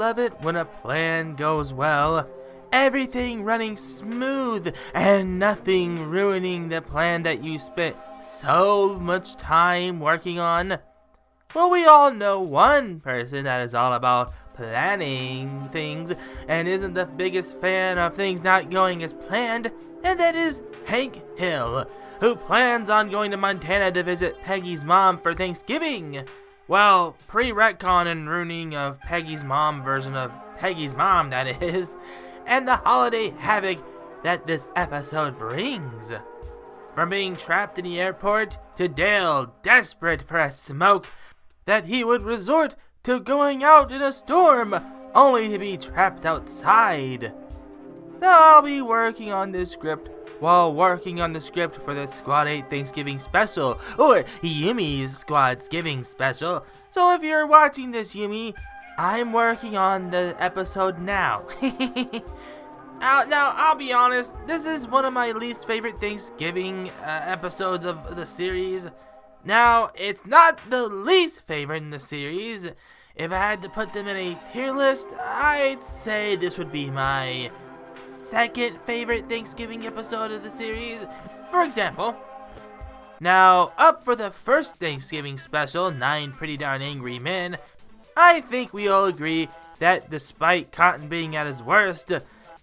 love it when a plan goes well. Everything running smooth and nothing ruining the plan that you spent so much time working on. Well, we all know one person that is all about planning things and isn't the biggest fan of things not going as planned, and that is Hank Hill, who plans on going to Montana to visit Peggy's mom for Thanksgiving. Well, pre-retcon and ruining of Peggy's mom version of Peggy's mom, that is, and the holiday havoc that this episode brings. From being trapped in the airport to Dale desperate for a smoke, that he would resort to going out in a storm, only to be trapped outside. Now I'll be working on this script while working on the script for the Squad 8 Thanksgiving special, or Yumi's Squadsgiving special. So if you're watching this, Yumi, I'm working on the episode now. Now, I'll be honest, this is one of my least favorite Thanksgiving episodes of the series. Now, it's not the least favorite in the series. If I had to put them in a tier list, I'd say this would be my second favorite Thanksgiving episode of the series, for example. Now, up for the first Thanksgiving special, 9 Pretty Darn Angry Men, I think we all agree that despite Cotton being at his worst,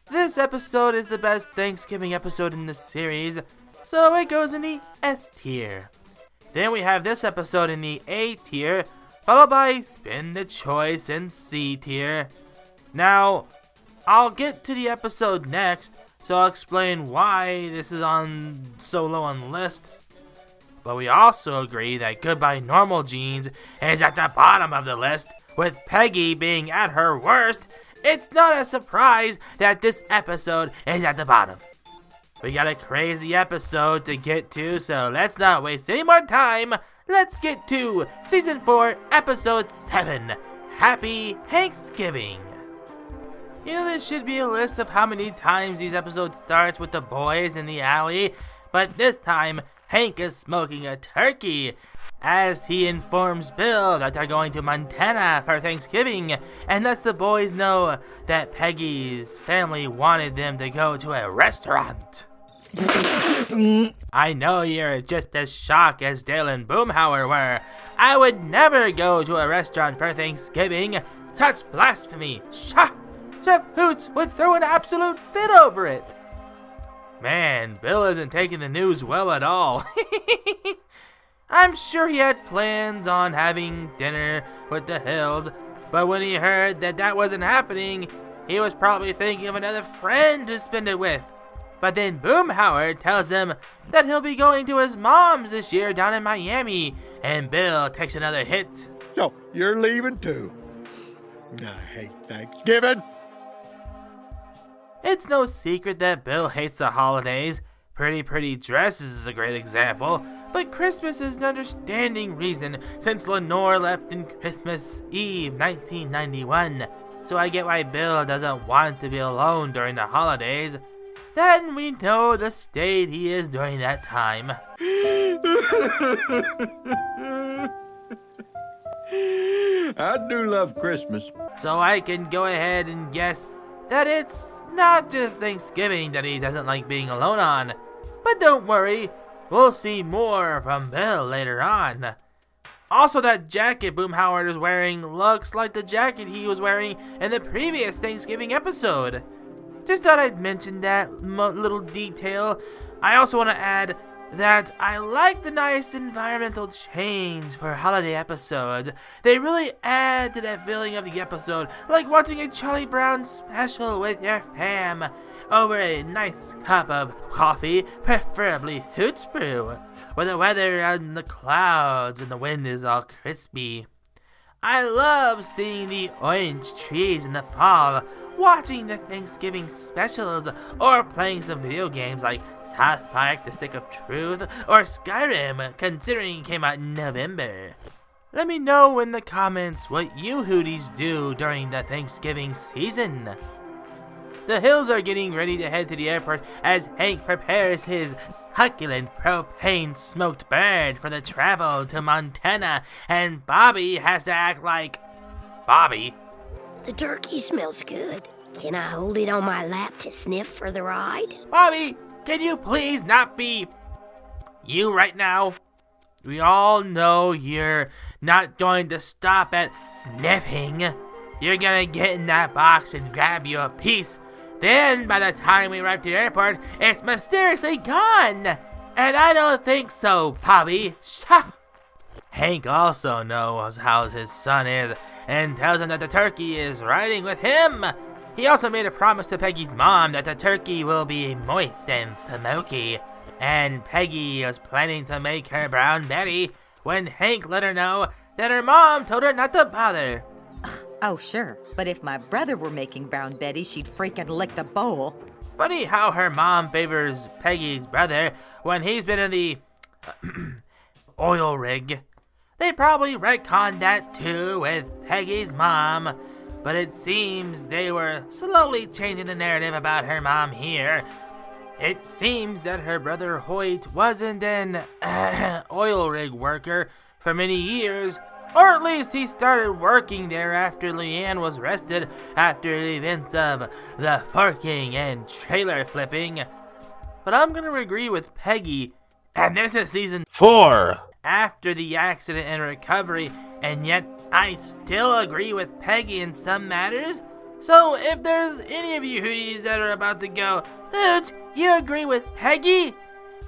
this episode is the best Thanksgiving episode in the series, so it goes in the S tier. Then we have this episode in the A tier, followed by Spin the Choice in C tier. Now, I'll get to the episode next, so I'll explain why this is on so low on the list. But we also agree that Goodbye Normal Jeans is at the bottom of the list, with Peggy being at her worst. It's not a surprise that this episode is at the bottom. We got a crazy episode to get to, so let's not waste any more time. Let's get to Season 4, Episode 7, Happy Thanksgiving. You know, there should be a list of how many times these episodes starts with the boys in the alley, but this time, Hank is smoking a turkey as he informs Bill that they're going to Montana for Thanksgiving, and lets the boys know that Peggy's family wanted them to go to a restaurant. I know you're just as shocked as Dale and Boomhauer were. I would never go to a restaurant for Thanksgiving. Such blasphemy. Shah! Chef Hoots would throw an absolute fit over it. Man, Bill isn't taking the news well at all. I'm sure he had plans on having dinner with the Hills, but when he heard that that wasn't happening, he was probably thinking of another friend to spend it with. But then Boomhauer tells him that he'll be going to his mom's this year down in Miami, and Bill takes another hit. So, you're leaving too? I hate Thanksgiving. It's no secret that Bill hates the holidays. Pretty Dresses is a great example, but Christmas is an understanding reason since Lenore left in Christmas Eve 1991, so I get why Bill doesn't want to be alone during the holidays. Then we know the state he is during that time. I do love Christmas. So I can go ahead and guess that it's not just Thanksgiving that he doesn't like being alone on. But don't worry, we'll see more from Bill later on. Also, that jacket Boomhauer is wearing looks like the jacket he was wearing in the previous Thanksgiving episode. Just thought I'd mention that little detail. I also want to add that I like the nice environmental change for holiday episodes. They really add to that feeling of the episode, like watching a Charlie Brown special with your fam over a nice cup of coffee, preferably Hoots Brew, where the weather and the clouds and the wind is all crispy. I love seeing the orange trees in the fall, watching the Thanksgiving specials, or playing some video games like South Park: The Stick of Truth, or Skyrim, considering it came out in November. Let me know in the comments what you Hooties do during the Thanksgiving season. The Hills are getting ready to head to the airport as Hank prepares his succulent propane-smoked bird for the travel to Montana, and Bobby has to act like Bobby. The turkey smells good. Can I hold it on my lap to sniff for the ride? Bobby, can you please not be you right now? We all know you're not going to stop at sniffing. You're gonna get in that box and grab you a piece. Then, by the time we arrive to the airport, it's mysteriously gone. And I don't think so, Bobby. Hank also knows how his son is and tells him that the turkey is riding with him. He also made a promise to Peggy's mom that the turkey will be moist and smoky. And Peggy was planning to make her brown Betty when Hank let her know that her mom told her not to bother. Oh, sure. But if my brother were making brown Betty, she'd freaking lick the bowl. Funny how her mom favors Peggy's brother when he's been in the oil rig. They probably retconned that too with Peggy's mom, but it seems they were slowly changing the narrative about her mom here. It seems that her brother Hoyt wasn't an oil rig worker for many years, or at least he started working there after Leanne was arrested after the events of the forking and trailer flipping. But I'm gonna agree with Peggy, and this is season 4 after the accident and recovery, and yet I still agree with Peggy in some matters. So if there's any of you hooties that are about to go, Hoots, you agree with Peggy?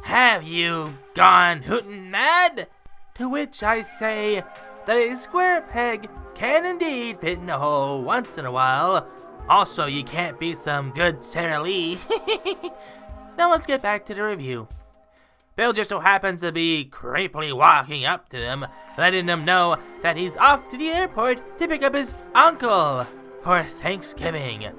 Have you gone hootin' mad? To which I say that a square peg can indeed fit in a hole once in a while. Also, you can't beat some good Sara Lee. Now let's get back to the review. Bill just so happens to be creepily walking up to them, letting them know that he's off to the airport to pick up his uncle for Thanksgiving.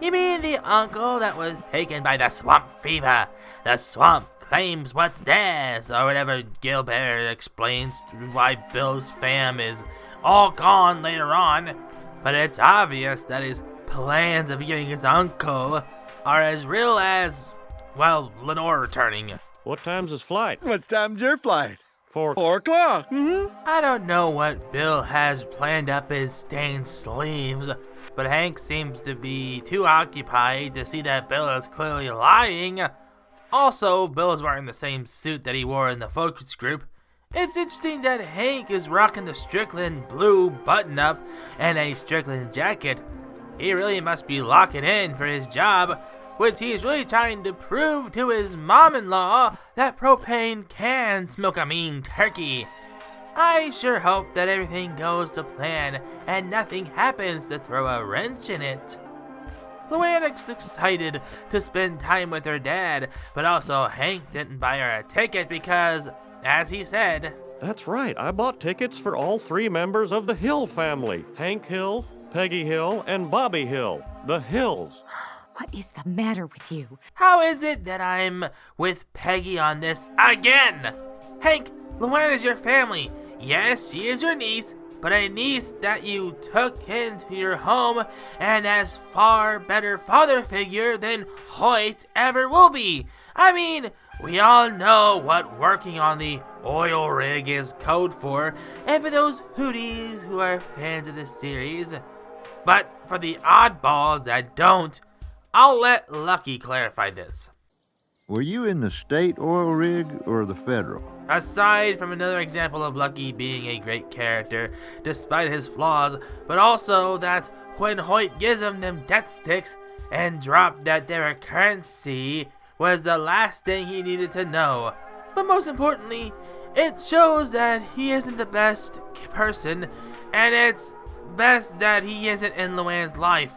You mean the uncle that was taken by the swamp fever? The swamp claims what's theirs, or whatever Gilbert explains why Bill's fam is all gone later on. But it's obvious that his plans of getting his uncle are as real as, well, Lenore returning. What time's his flight? What time's your flight? 4 o'clock. I don't know what Bill has planned up his stained sleeves, but Hank seems to be too occupied to see that Bill is clearly lying. Also, Bill is wearing the same suit that he wore in the focus group. It's interesting that Hank is rocking the Strickland blue button-up and a Strickland jacket. He really must be locking in for his job, which he's really trying to prove to his mom-in-law that propane can smoke a mean turkey. I sure hope that everything goes to plan and nothing happens to throw a wrench in it. Luann's excited to spend time with her dad, but also Hank didn't buy her a ticket because, as he said, That's right, I bought tickets for all 3 members of the Hill family. Hank Hill, Peggy Hill, and Bobby Hill. The Hills. What is the matter with you? how is it that I'm with Peggy on this again? Hank, Luann is your family. Yes, she is your niece, but a niece that you took into your home and as far better father figure than Hoyt ever will be. I mean, we all know what working on the oil rig is code for, and for those hooties who are fans of the series. But for the oddballs that don't, I'll let Lucky clarify this. Were you in the state oil rig or the federal? Aside from another example of Lucky being a great character, despite his flaws, but also that when Hoyt gives him them death sticks and dropped that their currency was the last thing he needed to know. But most importantly, it shows that he isn't the best person, and it's best that he isn't in Luann's life.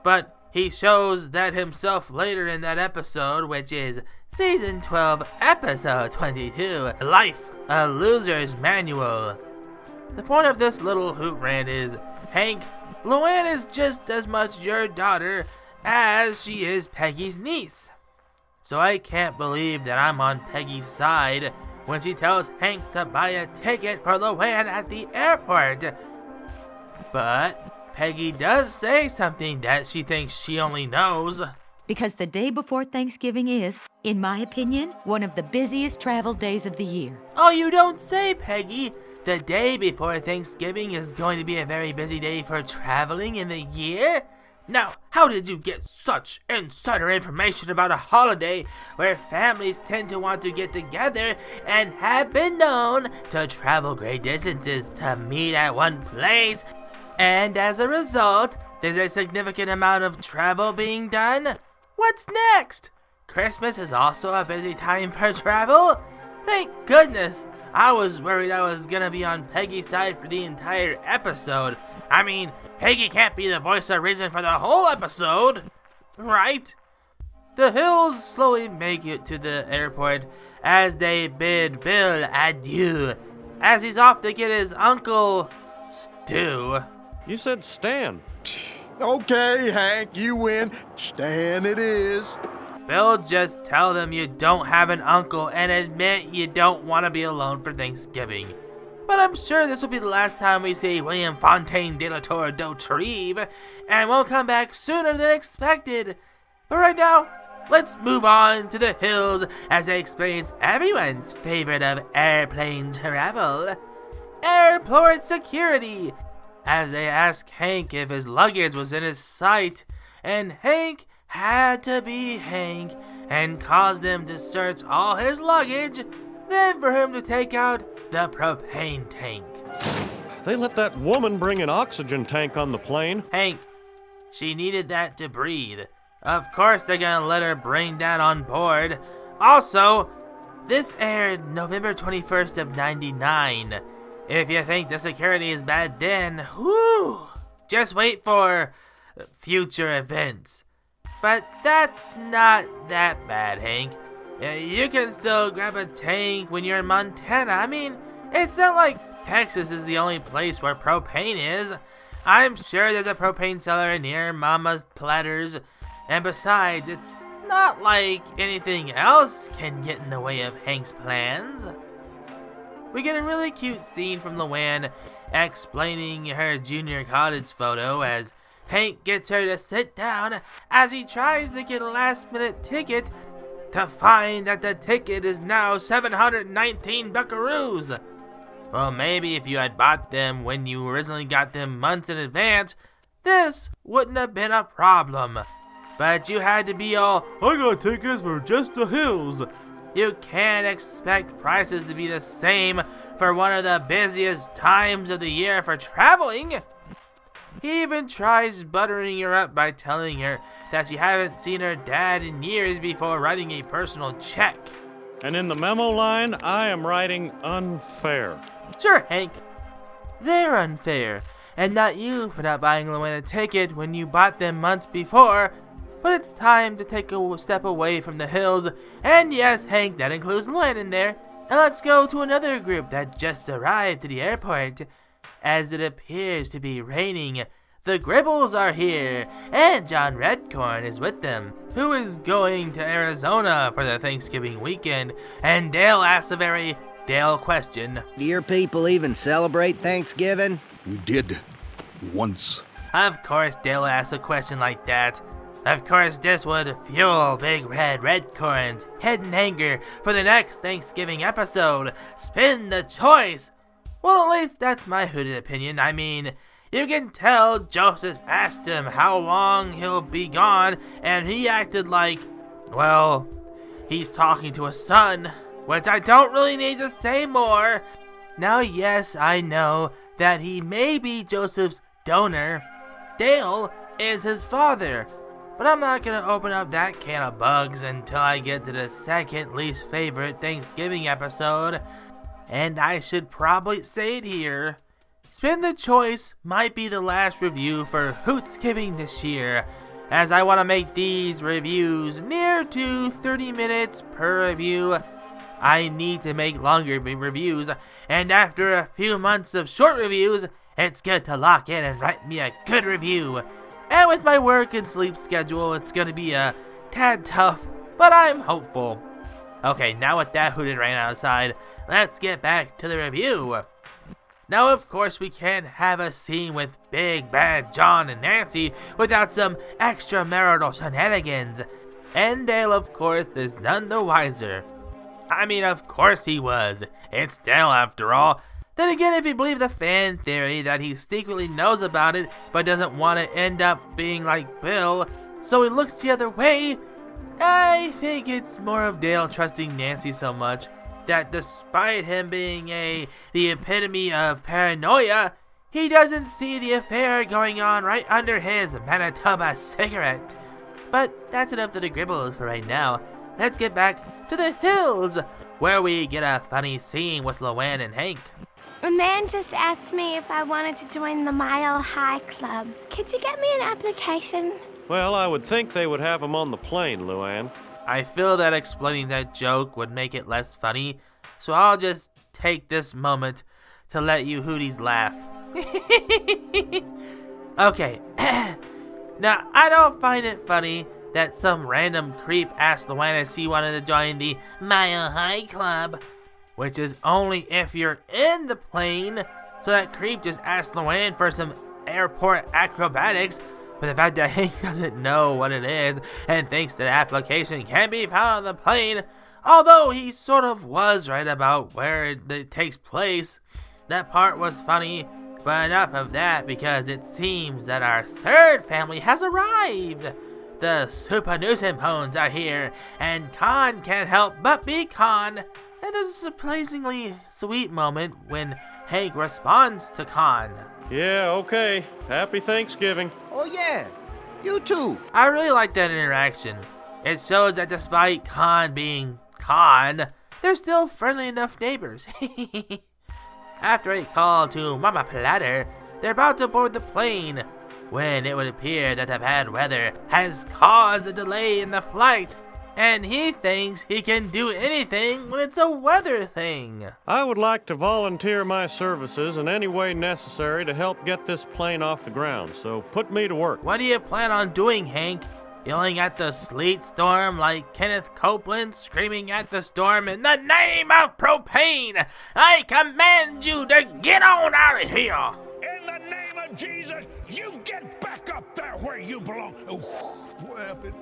But he shows that himself later in that episode, which is Season 12, Episode 22, Life, a Loser's Manual. The point of this little hoot rant is, Hank, Luann is just as much your daughter as she is Peggy's niece. So I can't believe that I'm on Peggy's side when she tells Hank to buy a ticket for Luann at the airport. But Peggy does say something that she thinks she only knows. Because the day before Thanksgiving is, in my opinion, one of the busiest travel days of the year. Oh, you don't say, Peggy. the day before Thanksgiving is going to be a very busy day for traveling in the year? Now, how did you get such insider information about a holiday where families tend to want to get together and have been known to travel great distances to meet at one place? And as a result, there's a significant amount of travel being done? What's next? Christmas is also a busy time for travel? Thank goodness! I was worried I was gonna be on Peggy's side for the entire episode. I mean, Peggy can't be the voice of reason for the whole episode, right? The Hills slowly make it to the airport as they bid Bill adieu, as he's off to get his uncle, Stu. You said Stan. Okay, Hank, you win. Stan it is. Bill, just tell them you don't have an uncle and admit you don't want to be alone for Thanksgiving. But I'm sure this will be the last time we see William Fontaine de la Tour d'Autrive, and won't come back sooner than expected. But right now, let's move on to the Hills as they experience everyone's favorite of airplane travel, airport security, as they ask Hank if his luggage was in his sight, and Hank had to be Hank and caused them to search all his luggage, then for him to take out the propane tank. They let that woman bring an oxygen tank on the plane. Hank, she needed that to breathe. Of course they're gonna let her bring that on board. Also, this aired November 21st of 99. If you think the security is bad then, whew, just wait for future events. But that's not that bad, Hank. You can still grab a tank when you're in Montana. I mean, it's not like Texas is the only place where propane is. I'm sure there's a propane cellar near Mama's Platters. And besides, it's not like anything else can get in the way of Hank's plans. We get a really cute scene from Luann explaining her junior college photo as Hank gets her to sit down as he tries to get a last-minute ticket to find that the ticket is now 719 buckaroos. Well, maybe if you had bought them when you originally got them months in advance, this wouldn't have been a problem. But you had to be all, I got tickets for just the Hills. You can't expect prices to be the same for one of the busiest times of the year for traveling. He even tries buttering her up by telling her that she hasn't seen her dad in years before writing a personal check. And in the memo line, I am writing unfair. Sure, Hank. They're unfair, and not you for not buying Luann a ticket when you bought them months before. But it's time to take a step away from the Hills, and yes, Hank, that includes Luann in there. And let's go to another group that just arrived to the airport. As it appears to be raining, the Gribbles are here, and John Redcorn is with them, who is going to Arizona for the Thanksgiving weekend, and Dale asks a very Dale question. Do your people even celebrate Thanksgiving? We did. Once. Of course Dale asks a question like that. Of course this would fuel Big Red Redcorn's hidden anger for the next Thanksgiving episode. Spin the choice! Well, at least that's my hooded opinion. I mean, you can tell Joseph asked him how long he'll be gone, and he acted like, well, he's talking to a son, which I don't really need to say more. Now, yes, I know that he may be Joseph's donor. Dale is his father. But I'm not going to open up that can of bugs until I get to the second least favorite Thanksgiving episode. And I should probably say it here. Spin the Choice might be the last review for Hootsgiving this year, as I want to make these reviews near to 30 minutes per review. I need to make longer reviews, and after a few months of short reviews, it's good to lock in and write me a good review. And with my work and sleep schedule, it's going to be a tad tough, but I'm hopeful. Okay, now with that hooted rain outside, let's get back to the review. Now, of course, we can't have a scene with Big Bad John and Nancy without some extramarital shenanigans. And Dale, of course, is none the wiser. I mean, of course he was. It's Dale, after all. Then again, if you believe the fan theory that he secretly knows about it but doesn't want to end up being like Bill, so he looks the other way, I think it's more of Dale trusting Nancy so much that despite him being the epitome of paranoia, he doesn't see the affair going on right under his Manitoba cigarette. But that's enough of the gribbles for right now. Let's get back to the hills, where we get a funny scene with Luann and Hank. A man just asked me if I wanted to join the Mile High Club. Could you get me an application? Well, I would think they would have him on the plane, Luann. I feel that explaining that joke would make it less funny, so I'll just take this moment to let you hooties laugh. Okay. Now, I don't find it funny that some random creep asked Luann if she wanted to join the Mile High Club, which is only if you're in the plane, so that creep just asked Luann for some airport acrobatics, but the fact that Hank doesn't know what it is and thinks that application can be found on the plane, although he sort of was right about where it takes place, that part was funny. But enough of that, because it seems that our third family has arrived. The Supernussenpones are here, and Con can't help but be Con. And there's a surprisingly sweet moment when Hank responds to Con. Yeah, okay. Happy Thanksgiving. Oh, yeah. You too. I really like that interaction. It shows that despite Con being Con, they're still friendly enough neighbors. After a call to Mama Platter, they're about to board the plane, when it would appear that the bad weather has caused a delay in the flight, and he thinks he can do anything when it's a weather thing. I would like to volunteer my services in any way necessary to help get this plane off the ground, so put me to work. What do you plan on doing, Hank? Yelling at the sleet storm like Kenneth Copeland screaming at the storm, "In the name of propane, I command you to get on out of here!" In the name of Jesus, you get back up there where you belong. Oh, what happened?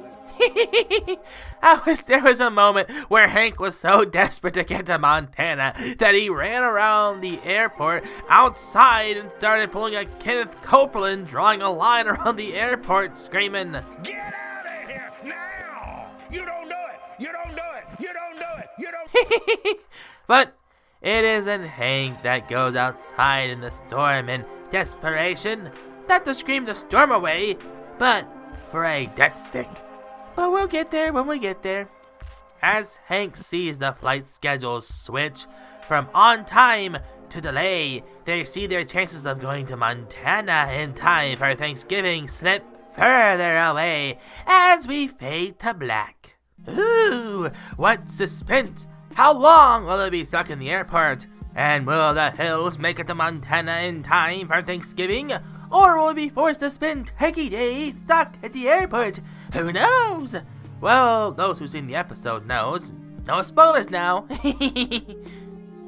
There was a moment where Hank was so desperate to get to Montana that he ran around the airport outside and started pulling a Kenneth Copeland, drawing a line around the airport, screaming, Get out of here now! You don't do it! You don't do it! You don't do it! You don't. But it isn't Hank that goes outside in the storm in desperation, not to scream the storm away, but for a death stick. But we'll get there when we get there. As Hank sees the flight schedules switch from on time to delay, they see their chances of going to Montana in time for Thanksgiving slip further away as we fade to black. Ooh, what suspense! How long will it be stuck in the airport? And will the Hills make it to Montana in time for Thanksgiving? Or will we be forced to spend Turkey Day stuck at the airport? Who knows? Well, those who've seen the episode knows. No spoilers now.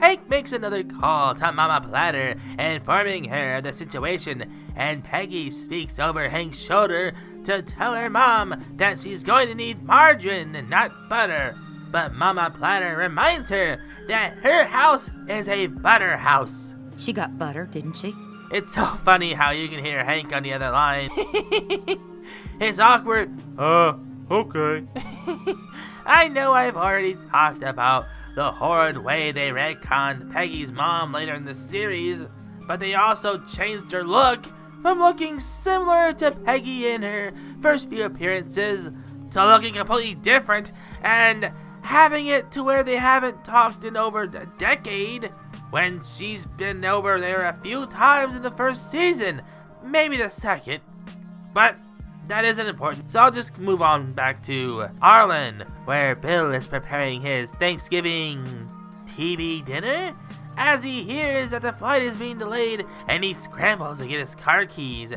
Hank makes another call to Mama Platter, informing her of the situation, and Peggy speaks over Hank's shoulder to tell her mom that she's going to need margarine and not butter. But Mama Platter reminds her that her house is a butter house. She got butter, didn't she? It's so funny how you can hear Hank on the other line. His awkward, okay. I know I've already talked about the horrid way they retconned Peggy's mom later in the series, but they also changed her look from looking similar to Peggy in her first few appearances to looking completely different and having it to where they haven't talked in over a decade, when she's been over there a few times in the first season, maybe the second. But that isn't important, so I'll just move on back to Arlen, where Bill is preparing his Thanksgiving TV dinner as he hears that the flight is being delayed and he scrambles to get his car keys.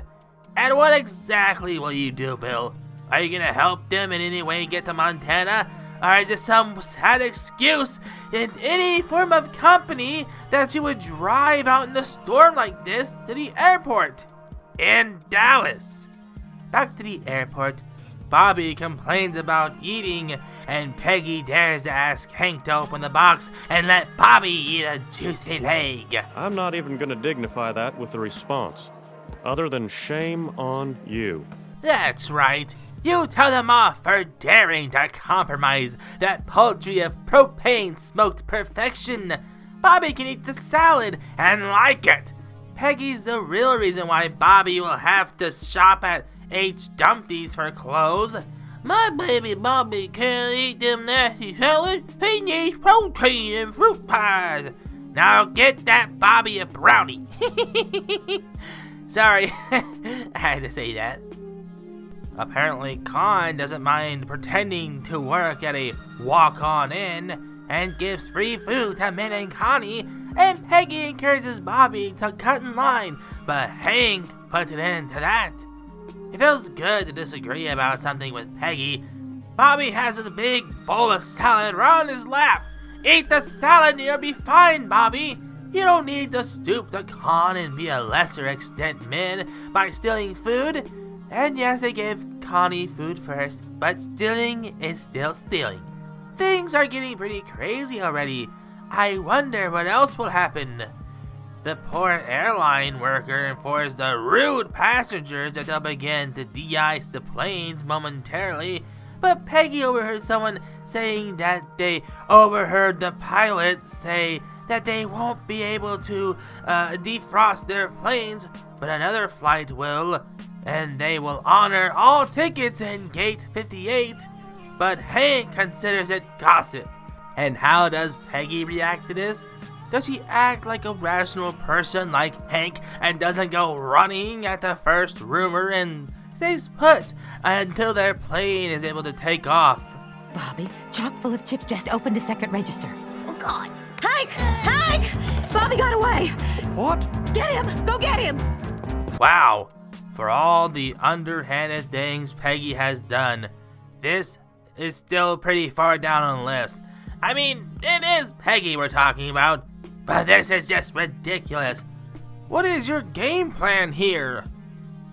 And what exactly will you do, Bill? Are you gonna help them in any way get to Montana? Or is this some sad excuse in any form of company that you would drive out in the storm like this to the airport in Dallas? Back to the airport, Bobby complains about eating, and Peggy dares to ask Hank to open the box and let Bobby eat a juicy leg. I'm not even gonna dignify that with a response, other than shame on you. That's right. You tell them off for daring to compromise that poultry of propane-smoked perfection. Bobby can eat the salad and like it. Peggy's the real reason why Bobby will have to shop at H. Dumpty's for clothes. My baby Bobby can't eat them nasty salads. He needs protein and fruit pies. Now get that Bobby a brownie. Sorry, I had to say that. Apparently, Con doesn't mind pretending to work at a walk-on inn and gives free food to Min and Connie, and Peggy encourages Bobby to cut in line, but Hank puts an end to that. It feels good to disagree about something with Peggy. Bobby has a big bowl of salad right on his lap. Eat the salad and you'll be fine, Bobby. You don't need to stoop to Con and be a lesser extent Min by stealing food. And yes, they gave Connie food first, but stealing is still stealing. Things are getting pretty crazy already. I wonder what else will happen. The poor airline worker informs the rude passengers that they'll begin to de-ice the planes momentarily, but Peggy overheard someone saying that they overheard the pilot say that they won't be able to defrost their planes, but another flight will, and they will honor all tickets in Gate 58, but Hank considers it gossip. And how does Peggy react to this? Does she act like a rational person like Hank and doesn't go running at the first rumor and stays put until their plane is able to take off? Bobby, chock full of chips just opened a second register. Oh, God. Hank! Hank! Bobby got away! What? Get him! Go get him! Wow. For all the underhanded things Peggy has done, this is still pretty far down on the list. I mean, it is Peggy we're talking about, but this is just ridiculous. What is your game plan here?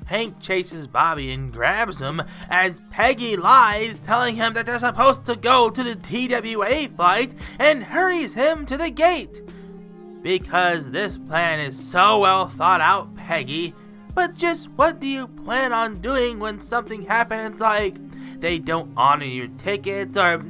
Hank chases Bobby and grabs him as Peggy lies, telling him that they're supposed to go to the TWA flight and hurries him to the gate. Because this plan is so well thought out, Peggy, but just what do you plan on doing when something happens like they don't honor your tickets or,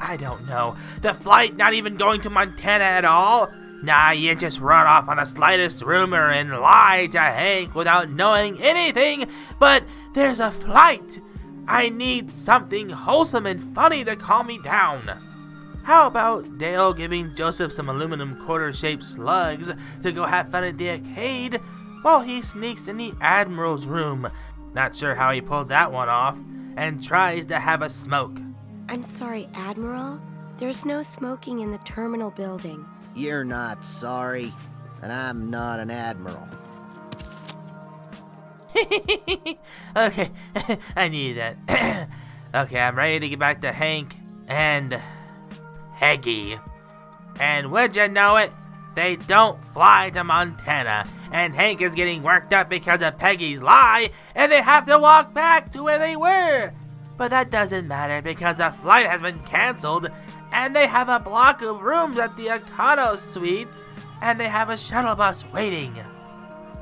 I don't know, the flight not even going to Montana at all? Nah, you just run off on the slightest rumor and lie to Hank without knowing anything, but there's a flight. I need something wholesome and funny to calm me down. How about Dale giving Joseph some aluminum quarter-shaped slugs to go have fun at the arcade while he sneaks in the Admiral's room, not sure how he pulled that one off, and tries to have a smoke. I'm sorry, Admiral. There's no smoking in the terminal building. You're not sorry, and I'm not an admiral. Okay, I knew that. Okay, I'm ready to get back to Hank and Peggy. And would you know it? They don't fly to Montana, and Hank is getting worked up because of Peggy's lie, and they have to walk back to where they were. But that doesn't matter because the flight has been canceled, and they have a block of rooms at the Econo Suites, and they have a shuttle bus waiting.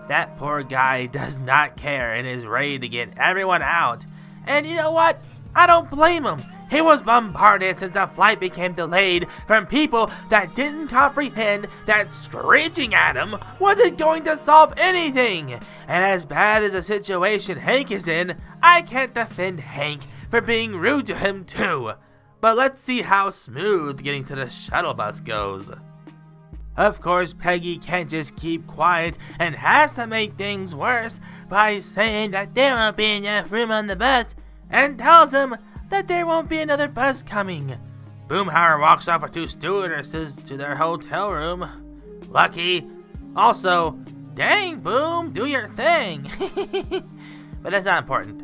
That poor guy does not care and is ready to get everyone out. And you know what? I don't blame him. He was bombarded since the flight became delayed from people that didn't comprehend that screeching at him wasn't going to solve anything. And as bad as the situation Hank is in, I can't defend Hank for being rude to him too. But let's see how smooth getting to the shuttle bus goes. Of course, Peggy can't just keep quiet and has to make things worse by saying that there won't be enough room on the bus and tells him that there won't be another bus coming. Boomhauer walks off with two stewardesses to their hotel room. Lucky. Also, dang Boom, do your thing. But that's not important.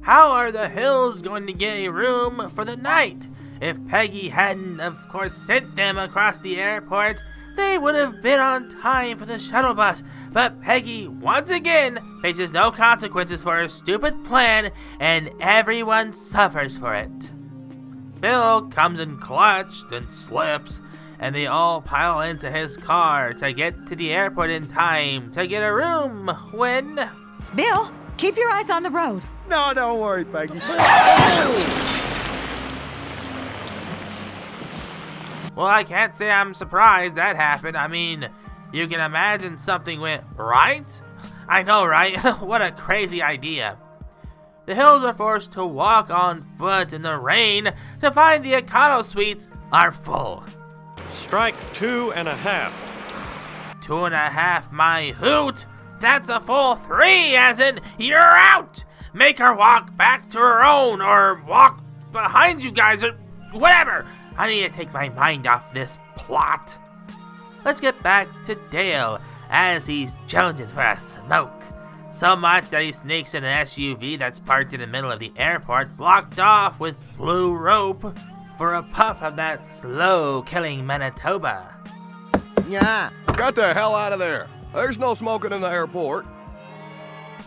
How are the Hills going to get a room for the night? If Peggy hadn't, of course, sent them across the airport, they would have been on time for the shuttle bus. But Peggy, once again, faces no consequences for her stupid plan, and everyone suffers for it. Bill comes in clutch, then slips, and they all pile into his car to get to the airport in time to get a room when... Bill, keep your eyes on the road. No, don't worry, Peggy. Well, I can't say I'm surprised that happened. I mean, you can imagine something went right? I know, right? What a crazy idea. The Hills are forced to walk on foot in the rain to find the Econo Suites are full. Strike 2.5. 2.5, my hoot! That's a full 3, as in, you're out! Make her walk back to her own, or walk behind you guys, or whatever! I need to take my mind off this plot. Let's get back to Dale, as he's jonesing for a smoke. So much that he sneaks in an SUV that's parked in the middle of the airport, blocked off with blue rope, for a puff of that slow-killing Manitoba. Yeah. Get the hell out of there. There's no smoking in the airport.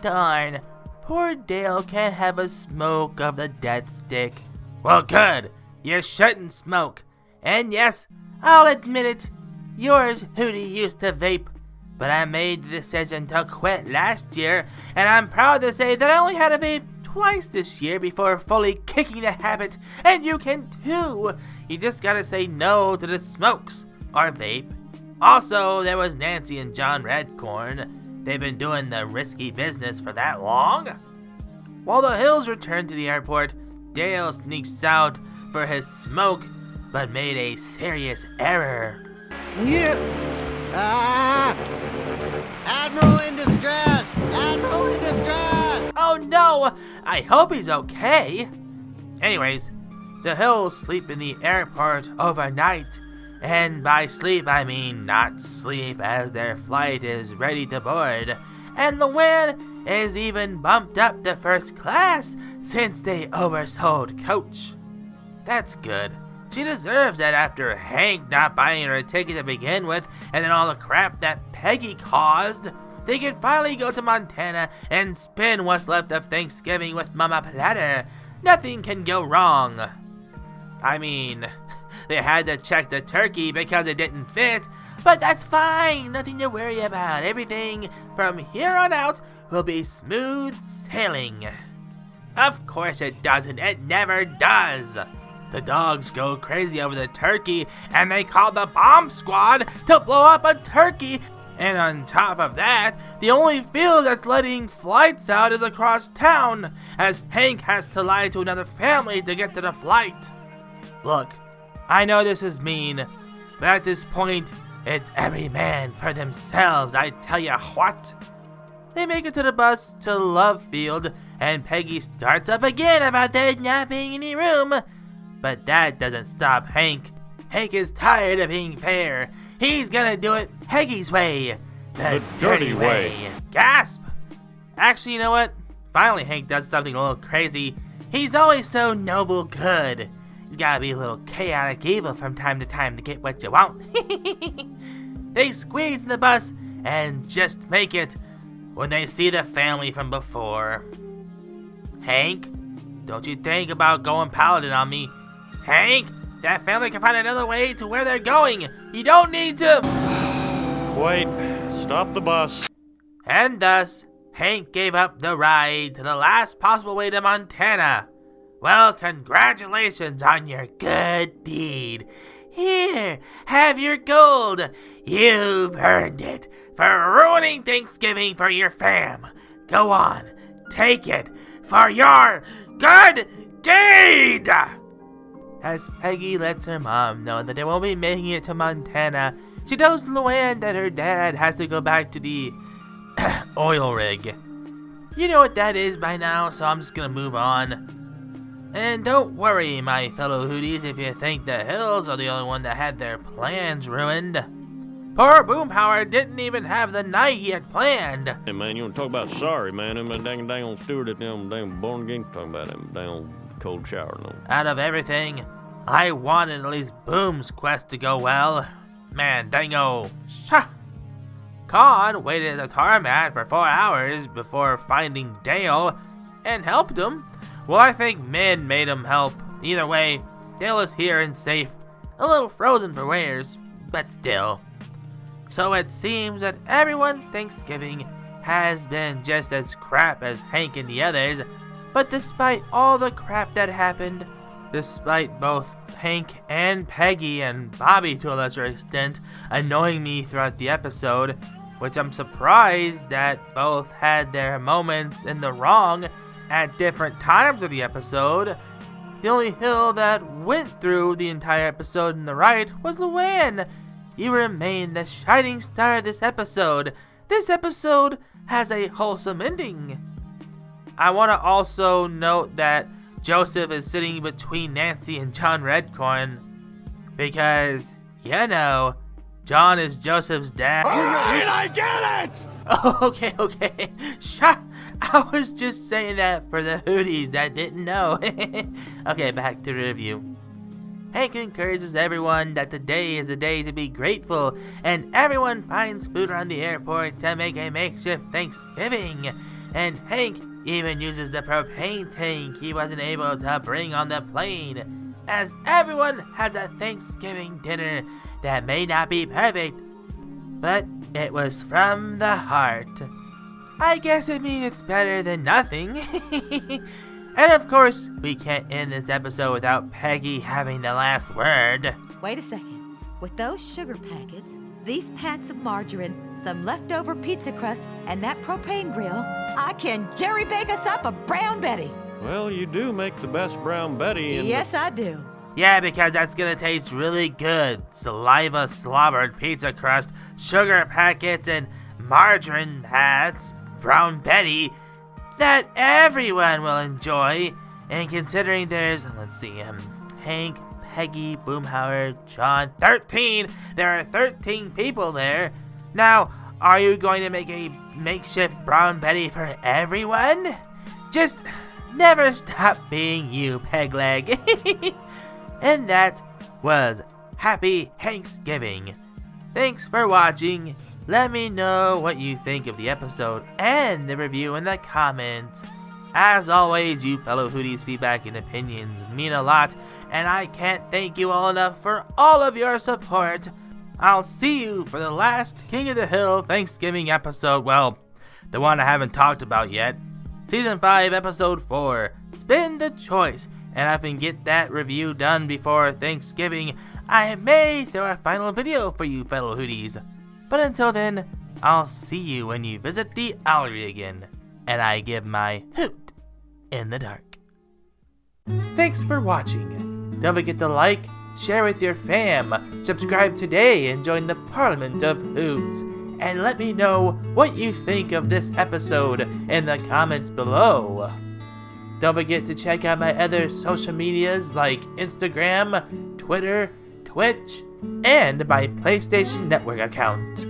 Darn, poor Dale can't have a smoke of the death stick. Well, good. You shouldn't smoke. And yes, I'll admit it, yours Hootie used to vape. But I made the decision to quit last year, and I'm proud to say that I only had a vape twice this year before fully kicking the habit, and you can too. You just gotta say no to the smokes, or vape. Also, there was Nancy and John Redcorn. They've been doing the risky business for that long. While the Hills return to the airport, Dale sneaks out for his smoke, but made a serious error. Yeah. Admiral in distress! Admiral in distress! Oh no! I hope he's okay. Anyways, the Hills sleep in the airport overnight. And by sleep, I mean not sleep, as their flight is ready to board. And the WAN is even bumped up to first class since they oversold Coach. That's good. She deserves that after Hank not buying her a ticket to begin with, and then all the crap that Peggy caused. They can finally go to Montana and spend what's left of Thanksgiving with Mama Platter. Nothing can go wrong. I mean, they had to check the turkey because it didn't fit, but that's fine. Nothing to worry about. Everything from here on out will be smooth sailing. Of course it doesn't. It never does. The dogs go crazy over the turkey, and they call the bomb squad to blow up a turkey. And on top of that, the only field that's letting flights out is across town, as Hank has to lie to another family to get to the flight. Look, I know this is mean, but at this point, it's every man for themselves, I tell ya what. They make it to the bus to Love Field, and Peggy starts up again about there not being any room. But that doesn't stop Hank. Hank is tired of being fair. He's gonna do it Peggy's way. The dirty way. Gasp! Actually, you know what? Finally, Hank does something a little crazy. He's always so noble good. He's gotta be a little chaotic evil from time to time to get what you want. They squeeze in the bus and just make it when they see the family from before. Hank, don't you think about going paladin on me. Hank, that family can find another way to where they're going. You don't need to... Wait, stop the bus. And thus, Hank gave up the ride to the last possible way to Montana. Well, congratulations on your good deed. Here, have your gold. You've earned it for ruining Thanksgiving for your fam. Go on, take it for your good deed. As Peggy lets her mom know that they won't be making it to Montana, she tells Luann that her dad has to go back to the oil rig. You know what that is by now, so I'm just gonna move on. And don't worry, my fellow Hooties, if you think the Hills are the only one that had their plans ruined. Poor Boomhauer didn't even have the night he had planned. Hey man, you wanna talk about sorry, man? Them dang steward at them dang born again talking about them dang cold shower. No. Out of everything, I wanted at least Boom's quest to go well. Man, dango. Shah! Con waited at the tarmac for 4 hours before finding Dale and helped him. Well, I think Min made him help. Either way, Dale is here and safe. A little frozen for wears, but still. So it seems that everyone's Thanksgiving has been just as crap as Hank and the others. But despite all the crap that happened, despite both Hank and Peggy and Bobby to a lesser extent annoying me throughout the episode, which I'm surprised that both had their moments in the wrong at different times of the episode, the only hill that went through the entire episode in the right was Luann. You remain the shining star of this episode. This episode has a wholesome ending. I want to also note that Joseph is sitting between Nancy and John Redcorn because, you know, John is Joseph's dad. Alright, I get it! Okay. I was just saying that for the hooties that didn't know. Okay, back to the review. Hank encourages everyone that today is a day to be grateful, and everyone finds food around the airport to make a makeshift Thanksgiving. And Hank even uses the propane tank he wasn't able to bring on the plane, as everyone has a Thanksgiving dinner that may not be perfect, but it was from the heart. I guess it means it's better than nothing. And of course, we can't end this episode without Peggy having the last word. Wait a second. With those sugar packets, these pats of margarine, some leftover pizza crust, and that propane grill, I can jerry bake us up a Brown Betty. Well, you do make the best Brown Betty in Yes, I do. Yeah, because that's gonna taste really good. Saliva slobbered pizza crust, sugar packets, and margarine pats, Brown Betty, that everyone will enjoy. And considering there's, let's see, Hank, Peggy, Boomhauer, John, 13. There are 13 people there. Now, are you going to make a makeshift Brown Betty for everyone? Just never stop being you, Pegleg. And that was Happy Thanksgiving. Thanks for watching. Let me know what you think of the episode and the review in the comments. As always, you fellow Hooties' feedback and opinions mean a lot, and I can't thank you all enough for all of your support. I'll see you for the last King of the Hill Thanksgiving episode, well, the one I haven't talked about yet. Season 5, Episode 4, Spin the Choice, and if I can get that review done before Thanksgiving, I may throw a final video for you fellow Hooties. But until then, I'll see you when you visit the Owlery again, and I give my hoot in the dark. Thanks for watching. Don't forget to like, share with your fam, subscribe today and join the Parliament of Hoots, and let me know what you think of this episode in the comments below. Don't forget to check out my other social medias like Instagram, Twitter, Twitch, and my PlayStation Network account.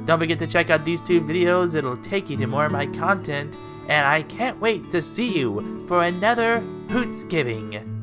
Don't forget to check out these 2 videos, it'll take you to more of my content, and I can't wait to see you for another Hootsgiving.